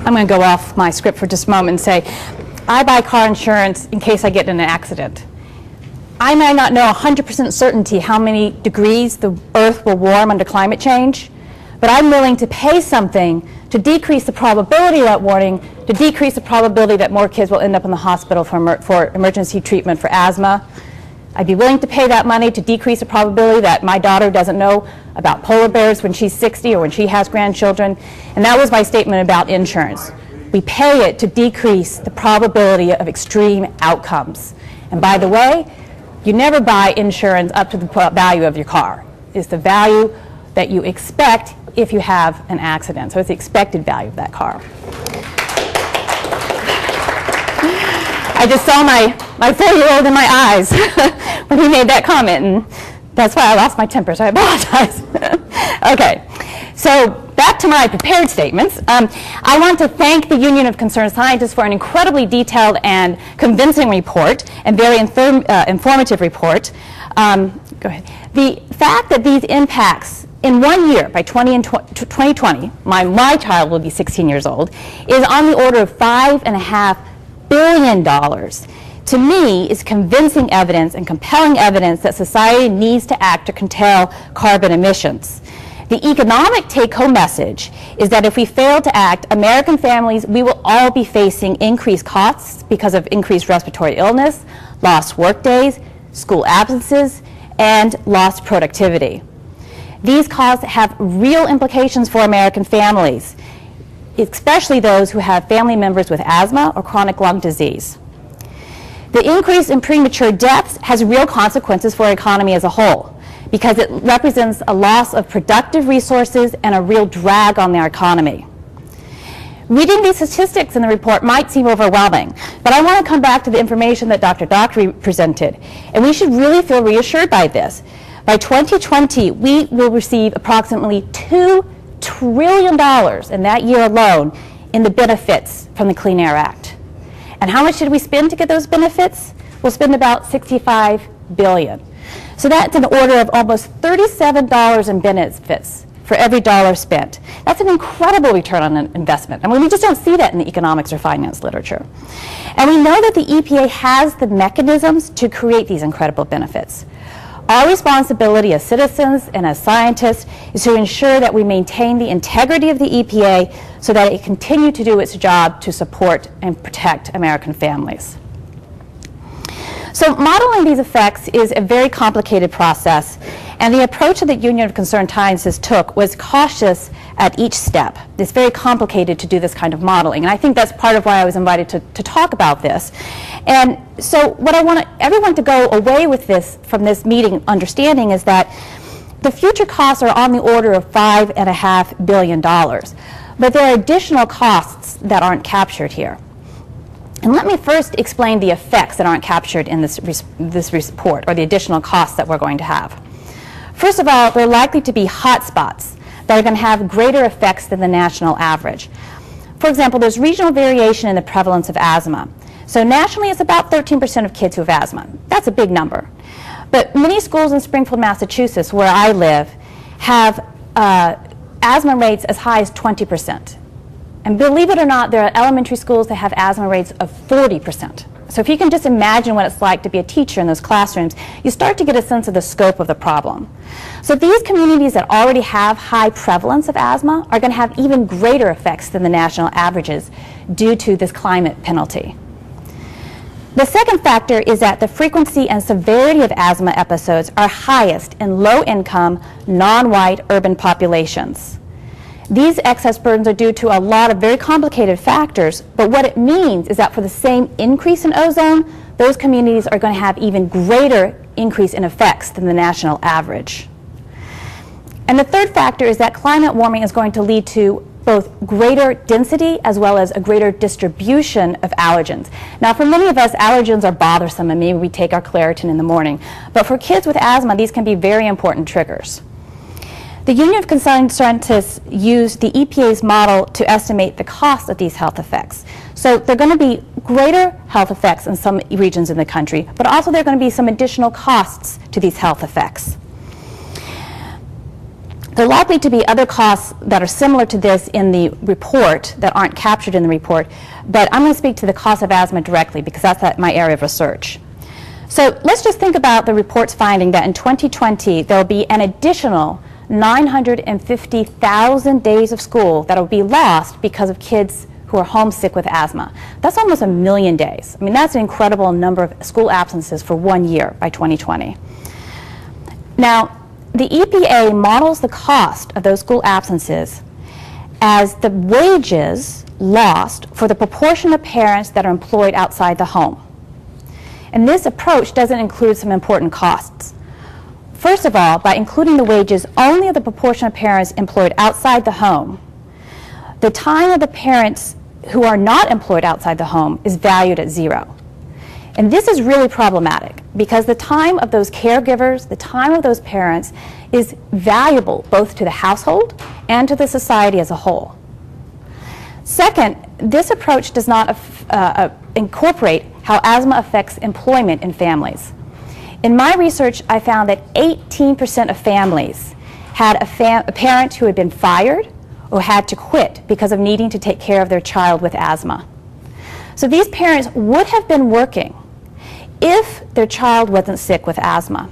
I'm going to go off my script for just a moment and say, I buy car insurance in case I get in an accident. I might not know 100% certainty how many degrees the Earth will warm under climate change, but I'm willing to pay something to decrease the probability of that warning, to decrease the probability that more kids will end up in the hospital for emergency treatment for asthma. I'd be willing to pay that money to decrease the probability that my daughter doesn't know about polar bears when she's 60 or when she has grandchildren. And that was my statement about insurance. We pay it to decrease the probability of extreme outcomes. And by the way, you never buy insurance up to the value of your car. It's the value that you expect if you have an accident. So it's the expected value of that car. I just saw my 4-year-old in my eyes when he made that comment, and that's why I lost my temper, so I apologize. Okay, so back to my prepared statements. I want to thank the Union of Concerned Scientists for an incredibly detailed and convincing report, and very informative report. Go ahead. The fact that these impacts in 1 year, by 2020, my child will be 16 years old, is on the order of $5.5 billion, to me, is convincing evidence and compelling evidence that society needs to act to curtail carbon emissions. The economic take-home message is that if we fail to act, American families, we will all be facing increased costs because of increased respiratory illness, lost work days, school absences, and lost productivity. These costs have real implications for American families, especially those who have family members with asthma or chronic lung disease. The increase in premature deaths has real consequences for our economy as a whole, because it represents a loss of productive resources and a real drag on our economy. Reading these statistics in the report might seem overwhelming, but I want to come back to the information that Dr. Dockery presented, and we should really feel reassured by this. By 2020, we will receive approximately $2 trillion in that year alone in the benefits from the Clean Air Act. And how much did we spend to get those benefits? We'll spend about $65 billion. So that's an order of almost $37 in benefits for every dollar spent. That's an incredible return on an investment. I mean, we just don't see that in the economics or finance literature. And we know that the EPA has the mechanisms to create these incredible benefits. Our responsibility as citizens and as scientists is to ensure that we maintain the integrity of the EPA so that it continue to do its job to support and protect American families. So modeling these effects is a very complicated process, and the approach that the Union of Concerned Scientists took was cautious at each step. It's very complicated to do this kind of modeling, and I think that's part of why I was invited to talk about this. And so what I want everyone to go away with this from this meeting understanding is that the future costs are on the order of $5.5 billion, but there are additional costs that aren't captured here. And let me first explain the effects that aren't captured in this report, or the additional costs that we're going to have. First of all, there are likely to be hot spots that are going to have greater effects than the national average. For example, there's regional variation in the prevalence of asthma. So nationally, it's about 13% of kids who have asthma. That's a big number. But many schools in Springfield, Massachusetts, where I live, have asthma rates as high as 20%. And believe it or not, there are elementary schools that have asthma rates of 40%. So if you can just imagine what it's like to be a teacher in those classrooms, you start to get a sense of the scope of the problem. So these communities that already have high prevalence of asthma are going to have even greater effects than the national averages due to this climate penalty. The second factor is that the frequency and severity of asthma episodes are highest in low-income, non-white urban populations. These excess burdens are due to a lot of very complicated factors, but what it means is that for the same increase in ozone, those communities are going to have even greater increase in effects than the national average. And the third factor is that climate warming is going to lead to both greater density as well as a greater distribution of allergens. Now, for many of us, allergens are bothersome, and maybe we take our Claritin in the morning. But for kids with asthma, these can be very important triggers. The Union of Concerned Scientists used the EPA's model to estimate the cost of these health effects. So there are going to be greater health effects in some regions in the country, but also there are going to be some additional costs to these health effects. There are likely to be other costs that are similar to this in the report that aren't captured in the report, but I'm going to speak to the cost of asthma directly because that's my area of research. So let's just think about the report's finding that in 2020 there will be an additional 950,000 days of school that will be lost because of kids who are homesick with asthma. That's almost 1 million days. I mean, that's an incredible number of school absences for 1 year by 2020. Now, the EPA models the cost of those school absences as the wages lost for the proportion of parents that are employed outside the home. And this approach doesn't include some important costs. First of all, by including the wages only of the proportion of parents employed outside the home, the time of the parents who are not employed outside the home is valued at 0. And this is really problematic because the time of those caregivers, the time of those parents is valuable both to the household and to the society as a whole. Second, this approach does not incorporate how asthma affects employment in families. In my research, I found that 18% of families had a parent who had been fired or had to quit because of needing to take care of their child with asthma. So these parents would have been working if their child wasn't sick with asthma.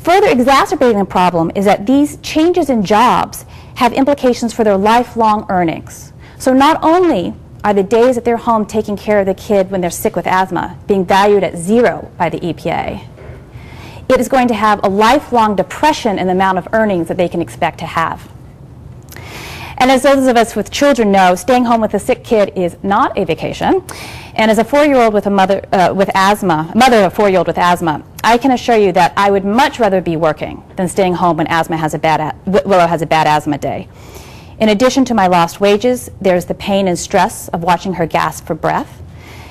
Further exacerbating the problem is that these changes in jobs have implications for their lifelong earnings. So not only are the days that they're home taking care of the kid when they're sick with asthma being valued at 0 by the EPA, it is going to have a lifelong depression in the amount of earnings that they can expect to have. And as those of us with children know, staying home with a sick kid is not a vacation. And as a 4-year-old with a mother of a 4-year-old with asthma, I can assure you that I would much rather be working than staying home when Willow has a bad asthma day. In addition to my lost wages, there's the pain and stress of watching her gasp for breath.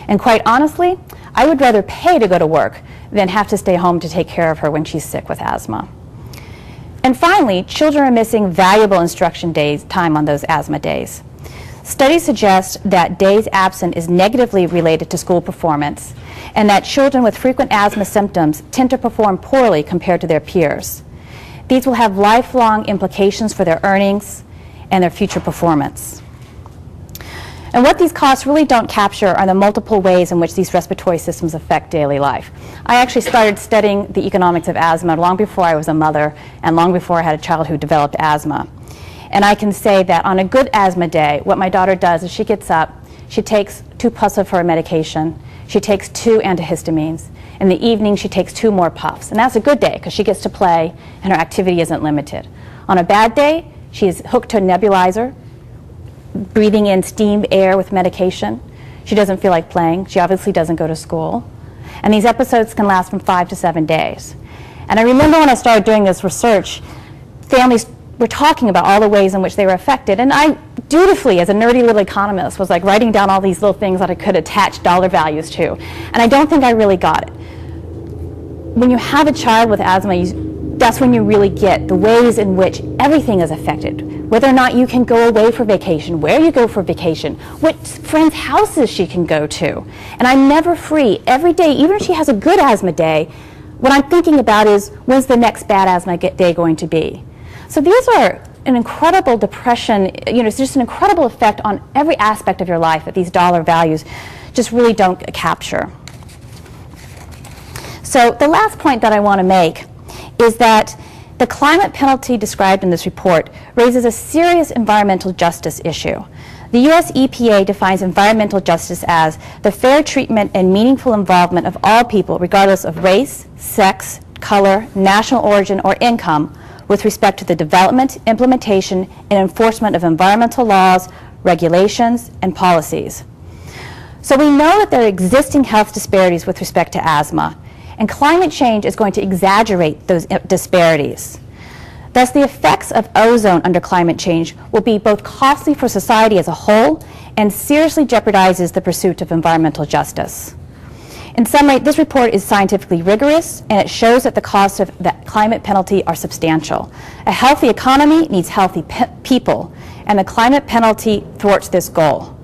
And quite honestly, I would rather pay to go to work than have to stay home to take care of her when she's sick with asthma. And finally, children are missing valuable instruction time on those asthma days. Studies suggest that days absent is negatively related to school performance and that children with frequent asthma symptoms tend to perform poorly compared to their peers. These will have lifelong implications for their earnings and their future performance. And what these costs really don't capture are the multiple ways in which these respiratory systems affect daily life. I actually started studying the economics of asthma long before I was a mother and long before I had a child who developed asthma. And I can say that on a good asthma day, what my daughter does is she gets up, she takes 2 puffs of her medication, she takes 2 antihistamines. In the evening, she takes 2 more puffs. And that's a good day because she gets to play and her activity isn't limited. On a bad day, she is hooked to a nebulizer, breathing in steamed air with medication. She doesn't feel like playing. She obviously doesn't go to school. And these episodes can last from 5 to 7 days. And I remember when I started doing this research, families were talking about all the ways in which they were affected. And I dutifully, as a nerdy little economist, was like writing down all these little things that I could attach dollar values to. And I don't think I really got it. When you have a child with asthma, that's when you really get the ways in which everything is affected. Whether or not you can go away for vacation, where you go for vacation, what friends' houses she can go to. And I'm never free. Every day, even if she has a good asthma day, what I'm thinking about is, when's the next bad asthma day going to be? So these are an incredible depression, it's just an incredible effect on every aspect of your life that these dollar values just really don't capture. So the last point that I want to make is that the climate penalty described in this report raises a serious environmental justice issue. The U.S. EPA defines environmental justice as the fair treatment and meaningful involvement of all people, regardless of race, sex, color, national origin, or income, with respect to the development, implementation, and enforcement of environmental laws, regulations, and policies. So we know that there are existing health disparities with respect to asthma, and climate change is going to exaggerate those disparities. Thus, the effects of ozone under climate change will be both costly for society as a whole and seriously jeopardizes the pursuit of environmental justice. In summary, this report is scientifically rigorous, and it shows that the costs of the climate penalty are substantial. A healthy economy needs healthy people, and the climate penalty thwarts this goal.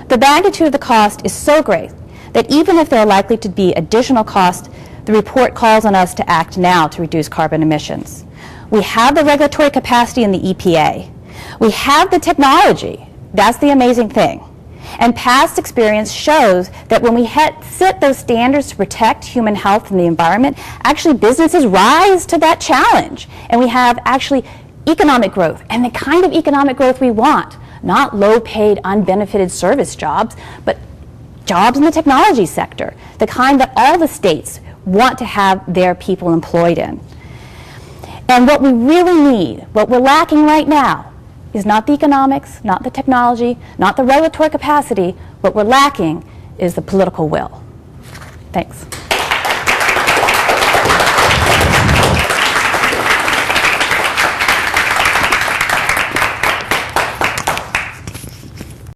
The magnitude of the cost is so great that even if there are likely to be additional costs, the report calls on us to act now to reduce carbon emissions. We have the regulatory capacity in the EPA. We have the technology. That's the amazing thing. And past experience shows that when we set those standards to protect human health and the environment, actually businesses rise to that challenge. And we have actually economic growth, and the kind of economic growth we want. Not low-paid, unbenefited service jobs, but jobs in the technology sector, the kind that all the states want to have their people employed in. And what we really need, what we're lacking right now, is not the economics, not the technology, not the regulatory capacity. What we're lacking is the political will. Thanks.